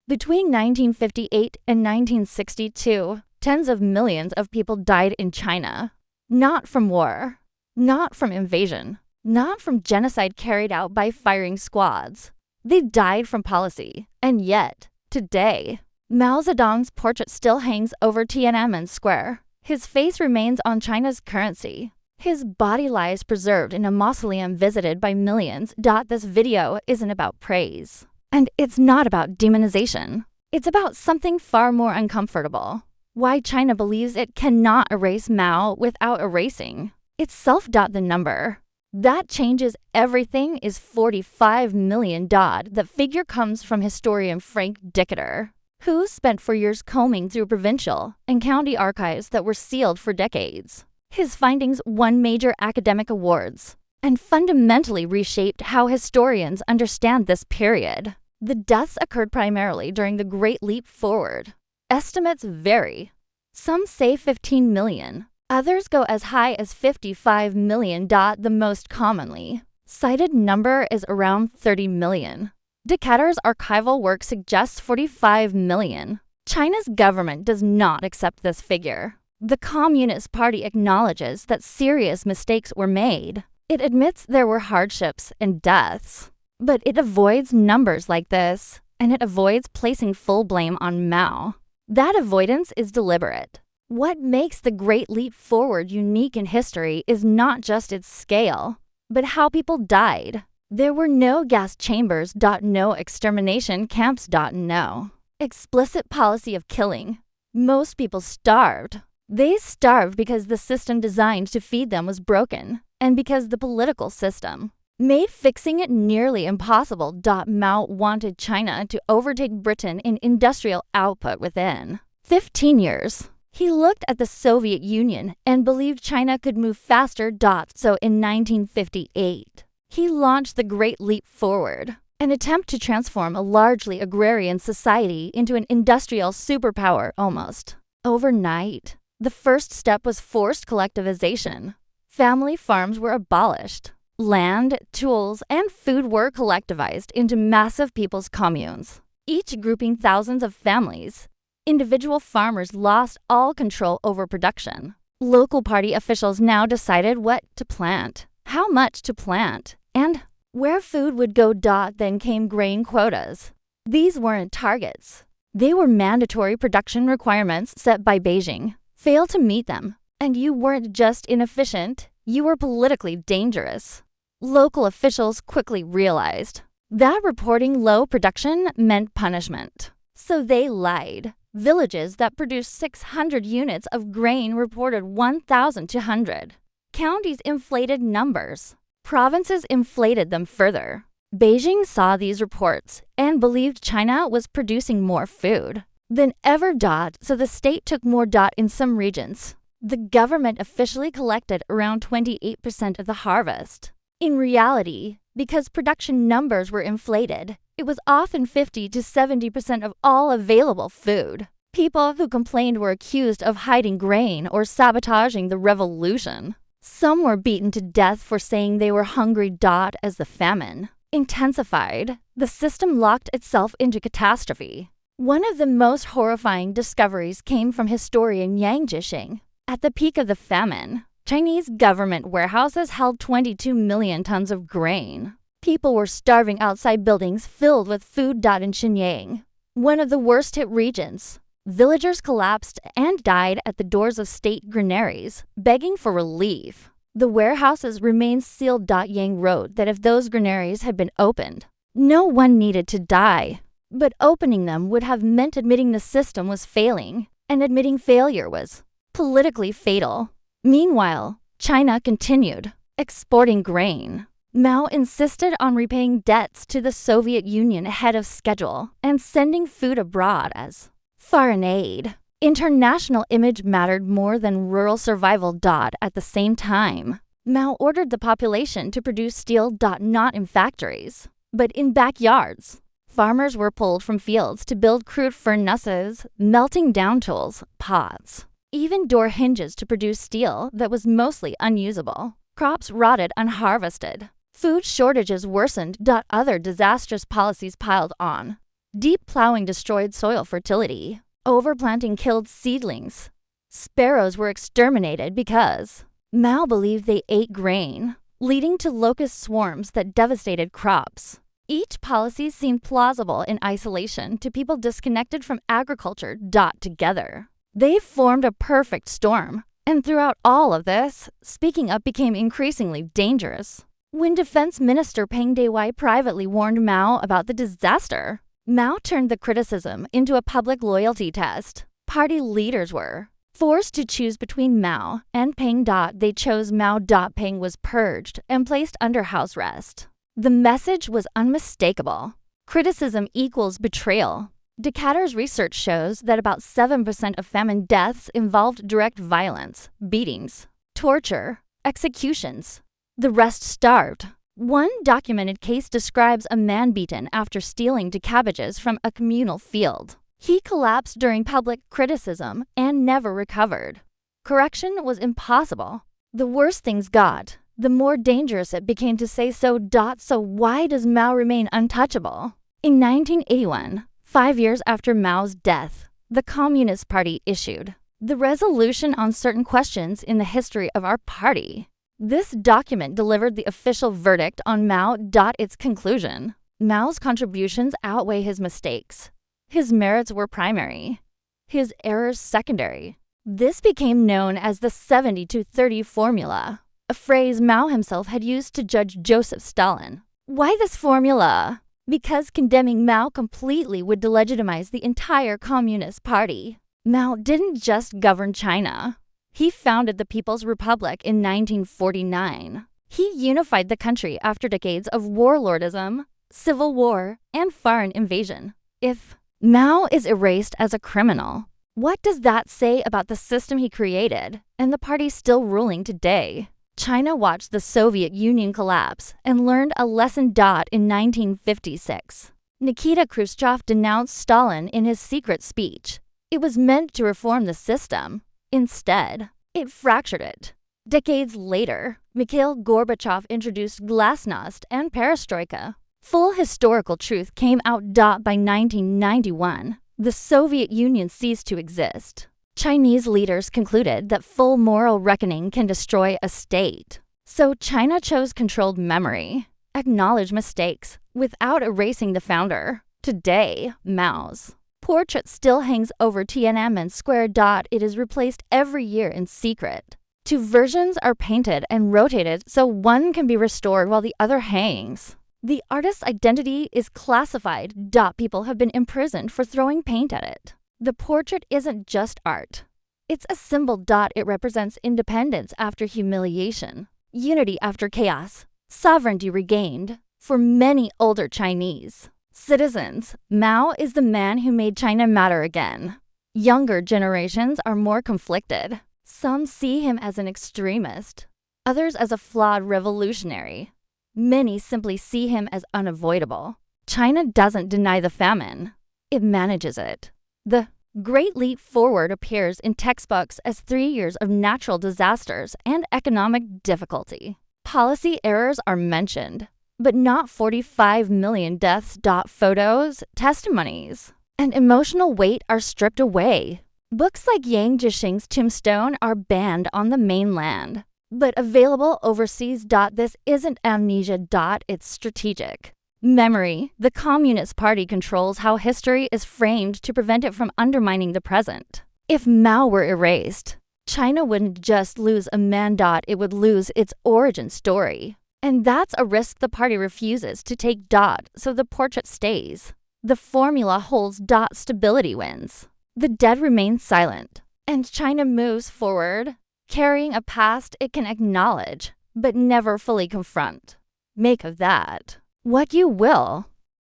Between 1958 and 1962, tens of millions of people died in China. Not from war, not from invasion, not from genocide carried out by firing squads. They died from policy. And yet, today, Mao Zedong's portrait still hangs over Tiananmen Square. His face remains on China's currency. His body lies preserved in a mausoleum visited by millions. This video isn't about praise. And it's not about demonization. It's about something far more uncomfortable. Why China believes it cannot erase Mao without erasing. It's self. The number. That changes everything is 45 million. The figure comes from historian Frank Dicketer, who spent 4 years combing through provincial and county archives that were sealed for decades. His findings won major academic awards and fundamentally reshaped how historians understand this period. The deaths occurred primarily during the Great Leap Forward. Estimates vary. Some say 15 million. Others go as high as 55 million. The most commonly cited number is around 30 million. Decatur's archival work suggests 45 million. China's government does not accept this figure. The Communist Party acknowledges that serious mistakes were made. It admits there were hardships and deaths. But it avoids numbers like this, and it avoids placing full blame on Mao. That avoidance is deliberate. What makes the Great Leap Forward unique in history is not just its scale, but how people died. There were no gas chambers. No extermination camps. No explicit policy of killing. Most people starved. They starved because the system designed to feed them was broken, and because the political system made fixing it nearly impossible. Mao wanted China to overtake Britain in industrial output within 15 years. He looked at the Soviet Union and believed China could move faster. So in 1958, he launched the Great Leap Forward, an attempt to transform a largely agrarian society into an industrial superpower almost overnight. The first step was forced collectivization. Family farms were abolished. Land, tools, and food were collectivized into massive people's communes, each grouping thousands of families. Individual farmers lost all control over production. Local party officials now decided what to plant, how much to plant, and where food would go. Then came grain quotas. These weren't targets. They were mandatory production requirements set by Beijing. Fail to meet them, and you weren't just inefficient, you were politically dangerous. Local officials quickly realized that reporting low production meant punishment. So they lied. Villages that produced 600 units of grain reported 1,200. Counties inflated numbers. Provinces inflated them further. Beijing saw these reports and believed China was producing more food than ever. So the state took more. In some regions, the government officially collected around 28% of the harvest. In reality, because production numbers were inflated, it was often 50 to 70% of all available food. People who complained were accused of hiding grain or sabotaging the revolution. Some were beaten to death for saying they were hungry. As the famine intensified, the system locked itself into catastrophe. One of the most horrifying discoveries came from historian Yang Jixing. At the peak of the famine, Chinese government warehouses held 22 million tons of grain. People were starving outside buildings filled with food. In Xinjiang, one of the worst-hit regions, villagers collapsed and died at the doors of state granaries, begging for relief. The warehouses remained sealed. Yang wrote that if those granaries had been opened, no one needed to die. But opening them would have meant admitting the system was failing, and admitting failure was politically fatal. Meanwhile, China continued exporting grain. Mao insisted on repaying debts to the Soviet Union ahead of schedule and sending food abroad as foreign aid. International image mattered more than rural survival. At the same time, Mao ordered the population to produce steel. Not in factories, but in backyards. Farmers were pulled from fields to build crude furnaces, melting down tools, pots, even door hinges to produce steel that was mostly unusable. Crops rotted unharvested. Food shortages worsened. Other disastrous policies piled on. Deep plowing destroyed soil fertility. Overplanting killed seedlings. Sparrows were exterminated because Mao believed they ate grain, leading to locust swarms that devastated crops. Each policy seemed plausible in isolation to people disconnected from agriculture. Together, they formed a perfect storm. And throughout all of this, speaking up became increasingly dangerous. When Defense Minister Peng Dehuai privately warned Mao about the disaster, Mao turned the criticism into a public loyalty test. Party leaders were forced to choose between Mao and Peng. They chose Mao. Peng was purged and placed under house arrest. The message was unmistakable. Criticism equals betrayal. Decatur's research shows that about 7% of famine deaths involved direct violence, beatings, torture, executions. The rest starved. One documented case describes a man beaten after stealing cabbages from a communal field. He collapsed during public criticism and never recovered. Correction was impossible. The worse things got, the more dangerous it became to say so. So why does Mao remain untouchable? In 1981, 5 years after Mao's death, the Communist Party issued the Resolution on Certain Questions in the History of Our Party. This document delivered the official verdict on Mao. Its conclusion: Mao's contributions outweigh his mistakes. His merits were primary, his errors secondary. This became known as the 70-30 formula, a phrase Mao himself had used to judge Joseph Stalin. Why this formula? Because condemning Mao completely would delegitimize the entire Communist Party. Mao didn't just govern China. He founded the People's Republic in 1949. He unified the country after decades of warlordism, civil war, and foreign invasion. If Mao is erased as a criminal, what does that say about the system he created and the party still ruling today? China watched the Soviet Union collapse and learned a lesson. In 1956, Nikita Khrushchev denounced Stalin in his secret speech. It was meant to reform the system. Instead, it fractured it. Decades later, Mikhail Gorbachev introduced glasnost and perestroika. Full historical truth came out. By 1991, the Soviet Union ceased to exist. Chinese leaders concluded that full moral reckoning can destroy a state. So China chose controlled memory, acknowledge mistakes, without erasing the founder. Today, Mao's portrait still hangs over Tiananmen Square. It is replaced every year in secret. Two versions are painted and rotated so one can be restored while the other hangs. The artist's identity is classified. People have been imprisoned for throwing paint at it. The portrait isn't just art. It's a symbol. It represents independence after humiliation, unity after chaos, sovereignty regained. For many older Chinese citizens, Mao is the man who made China matter again. Younger generations are more conflicted. Some see him as an extremist, others as a flawed revolutionary. Many simply see him as unavoidable. China doesn't deny the famine. It manages it. The Great Leap Forward appears in textbooks as 3 years of natural disasters and economic difficulty. Policy errors are mentioned, but not 45 million deaths. Photos, testimonies, and emotional weight are stripped away. Books like Yang Jixing's Tombstone are banned on the mainland, but available overseas. This isn't amnesia. It's strategic. Memory. The Communist Party controls how history is framed to prevent it from undermining the present. If Mao were erased, China wouldn't just lose a man. It would lose its origin story. And that's a risk the party refuses to take. So the portrait stays. The formula holds. Stability wins. The dead remain silent, and China moves forward, carrying a past it can acknowledge, but never fully confront. Make of that what you will.